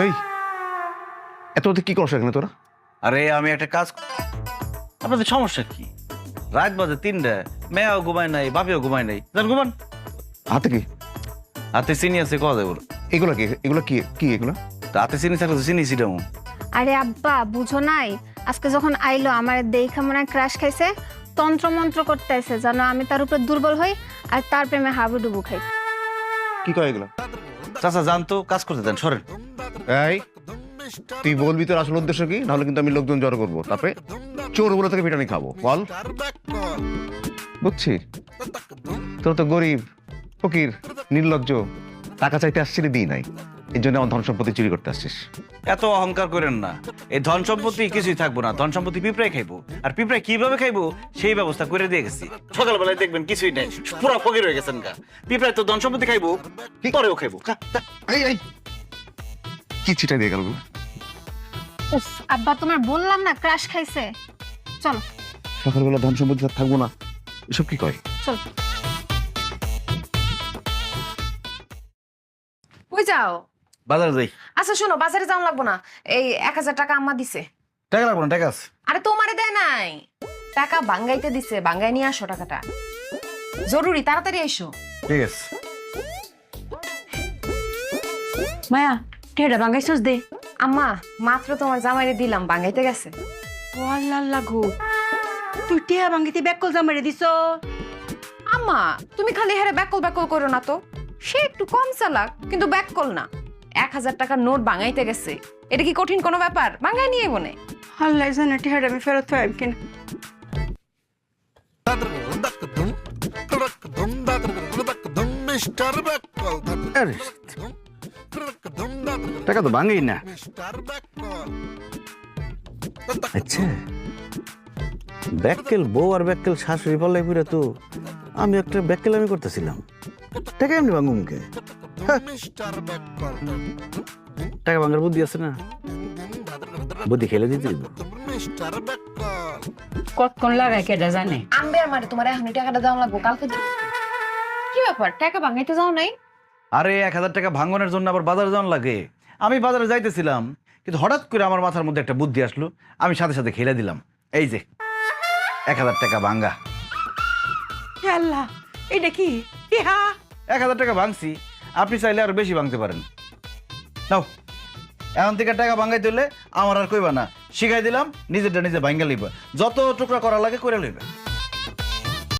এই এত রাতে কি করছ এখানে তোরা? আরে আমি একটা কাজ, আপনাদের সমস্যা কি? রাত বাজে 3টা, মেয়াও ঘুমায় নাই, বাপিও ঘুমায় নাই, যান ঘুমান। হাতে কি? হাতে চিনি আছে, কথা বলো। এগুলা কি? এগুলা কি কি এগুলা? হাতে চিনি থাকলে তো চিনি ছিটামো। আরে আব্বা বুঝো নাই, আজকে যখন আইলো আমার দেখা মনে হয় ক্রাশ খাইছে, তন্ত্র মন্ত্র করতেছে যেন আমি তার উপর দুর্বল হই আর তার প্রেমে হাবুডুবু খাই। কি কয় এগুলা? চাচা যান তো, কাজ করতে দেন, সরেন। এই তুই বলবি তোর আসল উদ্দেশ্য কি, নাহলে কিন্তু আমি লোকজন জড়ো করবো, তারপরে চোরগুলো থেকে পিটানি খাবো। বল। বুঝছি তোর তো গরিব, ফকির, নির্লজ্জ, টাকা চাইতে আসছিলি দিই নাই, এই জন্য আমার ধন সম্পত্তি চুরি করতে আসছিস। এত অহংকার করেন না। এই ধন সম্পত্তি কিছুই থাকবো না, ধন সম্পত্তি পিঁপড়ায় খাইবো। আর পিঁপড়ায় কিভাবে খাইবো সেই ব্যবস্থা করে দিয়ে গেছি। সকালবেলায় দেখবেন কিছুই নেই, পুরো ফকির হয়ে গেছেন গা। পিঁপড়ায় তো ধন সম্পত্তি খাইবো, পরেও খাইবো। এই কি চিটা দিয়ে গেল? উফ আব্বা তোমার বললাম না ক্রাশ খাইছে, চলো। সকালবেলা ধন সম্পত্তি থাকবো না, এসব কি কয়? চল। কই যাও? বাজারে যাই। আচ্ছা শোনো, বাজারে যাওয়া লাগবো না, এই 1000 টাকা আম্মা দিছে। টাকা লাগবো না, টাকা আছে। আরে তোমারে দেয় নাই, টাকা বাঙ্গাইতে দিছে, বাঙ্গাই নিয়ে আসো টাকাটা, জরুরি, তাড়াতাড়ি এসো। ঠিক আছে। মায়া টেড়া বাঙ্গাইছস দে। আম্মা মাত্র তোমার জামাইরে দিলাম, বাঙ্গাইতে গেছে। ও আল্লাহ আল্লাহ গো, তুই টেহা বাঙ্গিতে ব্যাকল জামাইরে দিছ? আম্মা তুমি খালি হারে ব্যাকল ব্যাকল করো না তো, সে একটু কম চালাক কিন্তু ব্যাকল না। 1000 টাকার নোট বাঙ্গাইতে গেছে, এটা কি কঠিন কোনো ব্যাপার? বাঙ্গাই নিয়ে মনে। আল্লাহ জানে টেহাটা আমি ফেরত পাইম কিনা। টাকা তো ভাঙেই না। আচ্ছা, ব্যাককেল বউ আর ব্যাককেল শাশুড়ি পাল্লাই পুরে তো আমি একটা ব্যাককেল আমি করতেছিলাম। টাকা এমনি ভাঙু মুখে। টাকা ভাঙার বুদ্ধি আছে না, বুদ্ধি খেলে দিতে দিব। কতক্ষণ লাগাই কেডা জানে? আম্বে আর মারে তোমার এখনই টাকাটা দেওয়া লাগবো, কালকে দিবো। কি ব্যাপার, টাকা বাঙ্গাইতে যাও নাই? আরে 1000 টাকা ভাঙনের জন্য আবার বাজারে যাওয়ার লাগে। আমি বাজারে যাইতেছিলাম, কিন্তু হঠাৎ করে আমার মাথার মধ্যে একটা বুদ্ধি আসলো, আমি সাথে সাথে খেলে দিলাম। এই যে 1000 টাকা ভাঙ্গা। হে আল্লাহ, এটা কি? ইহা 1000 টাকা ভাঙছি, আপনি চাইলে আরো বেশি ভাঙতে পারেন। নাও, এখন থেকে টাকা ভাঙাইতে হলে আমার আর কইবা না, শিখাই দিলাম, নিজেরটা নিজে ভাঙ্গা লইবা, যত টুকরা করা লাগে করে লইবা।